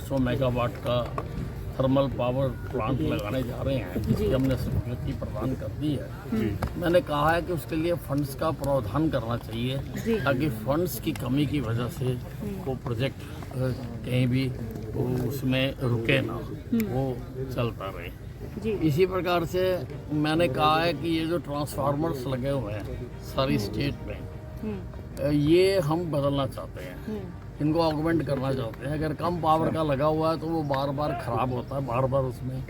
500 megawatt का thermal power plant लगाने जा रहे हैं, जिसकी हमने स्वीकृति प्रदान कर दी है। मैंने कहा है कि उसके लिए फंड्स का प्रावधान करना चाहिए, ताकि फंड्स की कमी की वजह से वो प्रोजेक्ट कहीं भी उसमें रुके ना, वो चलता रहे। इसी प्रकार से मैंने कहा है कि ये जो ट्रांसफार्मर्स लगे हुए हैं सारी स्टेट में, ये हम बदलना चाहते हैं, इनको ऑगमेंट करना चाहते हैं। अगर कम पावर का लगा हुआ है तो वो बार बार ख़राब होता है, बार बार उसमें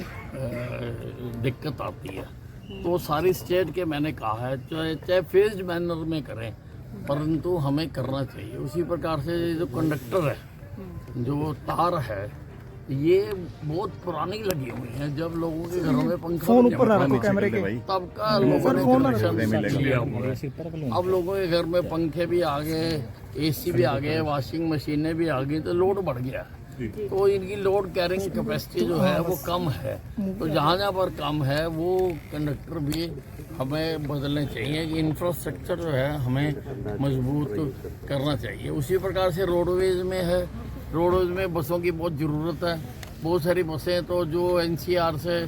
दिक्कत आती है। तो सारी स्टेट के मैंने कहा है चाहे फेज्ड मैनर में करें, परंतु हमें करना चाहिए। उसी प्रकार से जो कंडक्टर है, जो तार है, ये बहुत पुरानी लगी हुई है। जब लोगों के घरों में पंखा तब का लोगों ने कनेक्शन लिया हुआ है। अब लोगों के घर में पंखे भी आ गए, एसी भी आ गए, वॉशिंग मशीनें भी आ गई, तो लोड बढ़ गया। तो इनकी लोड कैरिंग कैपेसिटी जो है वो कम है। तो जहाँ जहाँ पर कम है वो कंडक्टर भी हमें बदलने चाहिए कि इंफ्रास्ट्रक्चर जो है हमें मजबूत करना चाहिए। उसी प्रकार से रोडवेज में है, रोडवेज में बसों की बहुत ज़रूरत है। बहुत सारी बसें तो जो NCR से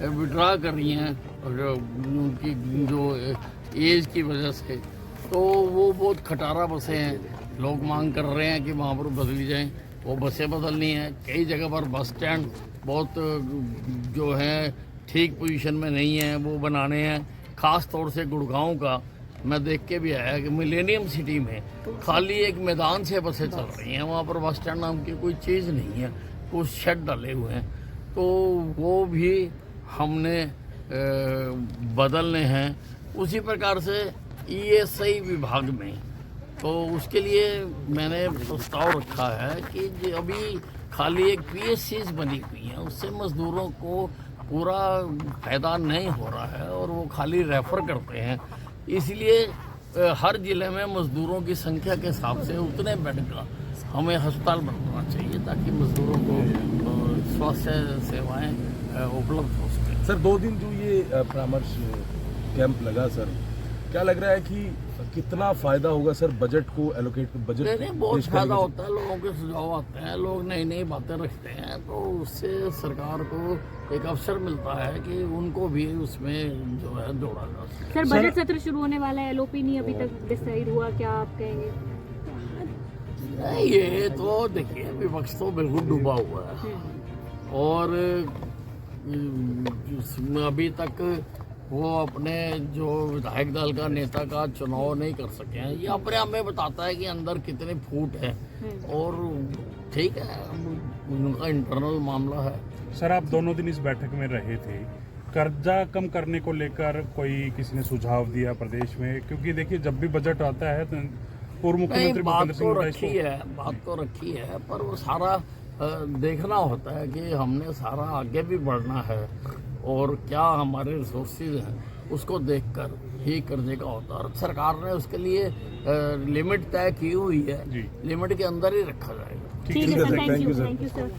विड्रा कर रही हैं उनकी जो एज की वजह से, तो वो बहुत खटारा बसें हैं। लोग मांग कर रहे हैं कि वहाँ पर बदली जाएं, वो बसें बदलनी हैं। कई जगह पर बस स्टैंड बहुत जो है ठीक पोजीशन में नहीं है, वो बनाने हैं। ख़ास तौर से गुड़गांव का मैं देख के भी आया कि मिलेनियम सिटी में खाली एक मैदान से बसें चल रही हैं, वहाँ पर बस स्टैंड नाम की कोई चीज़ नहीं है, कुछ शेड डाले हुए हैं। तो वो भी हमने बदलने हैं। उसी प्रकार से ESI विभाग में, तो उसके लिए मैंने प्रस्ताव रखा है कि अभी खाली एक PSCs बनी हुई हैं, उससे मज़दूरों को पूरा फायदा नहीं हो रहा है और वो खाली रेफ़र करते हैं। इसलिए हर ज़िले में मज़दूरों की संख्या के हिसाब से उतने बेड का हमें अस्पताल बनवाना चाहिए, ताकि मज़दूरों को स्वास्थ्य सेवाएं उपलब्ध हो सकें। सर 2 दिन जो ये परामर्श कैंप लगा, सर क्या लग रहा है कि कितना फायदा होगा सर बजट को एलोकेट, बजट नहीं, बहुत फायदा होता है। लोगों के सुझाव आते हैं, लोग नई नई बातें रखते हैं, तो उससे सरकार को एक अवसर मिलता है कि उनको भी उसमें जो है जोड़ा जा सके। सर बजट सत्र शुरू होने वाला है, LOP नहीं अभी तक डिसाइड हुआ, क्या आप कहेंगे? नहीं, ये तो देखिए विपक्ष तो बिल्कुल डूबा हुआ है और अभी तक वो अपने जो विधायक दल का नेता का चुनाव नहीं कर सके हैं। ये अपने आप में बताता है कि अंदर कितने फूट है, और ठीक है, उनका इंटरनल मामला है। सर आप दोनों दिन इस बैठक में रहे थे, कर्जा कम करने को लेकर कोई किसी ने सुझाव दिया प्रदेश में? क्योंकि देखिए जब भी बजट आता है तो पूर्व मुख्यमंत्री बात तो रखी है, पर वो सारा देखना होता है कि हमने सारा आगे भी बढ़ना है और क्या हमारे रिसोर्सेज हैं उसको देखकर ही करने का होता है। और सरकार ने उसके लिए लिमिट तय की हुई है, लिमिट के अंदर ही रखा जाएगा। ठीक है सर, थैंक यू सर।